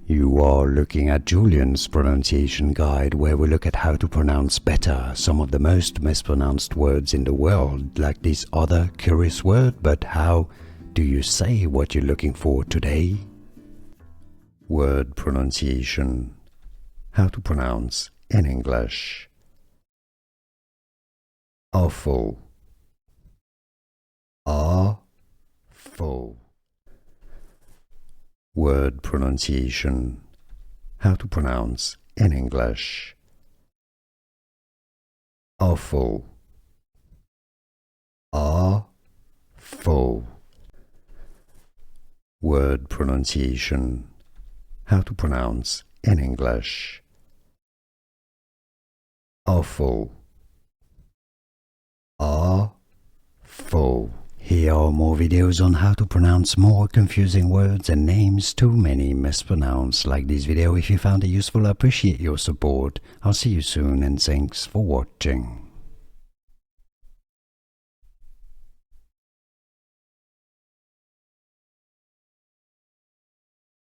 You are looking at Julian's pronunciation guide, where we look at how to pronounce better some of the most mispronounced words in the world, like this other curious word. But how do you say what you're looking for today? Word pronunciation. How to pronounce in English. Offal. Offal. Word pronunciation. How to pronounce in English. Offal. Offal. Word pronunciation. How to pronounce in English. Offal. Offal. Here are more videos on how to pronounce more confusing words and names too many mispronounced. Like this video if you found it useful. I appreciate your support. I'll see you soon and thanks for watching.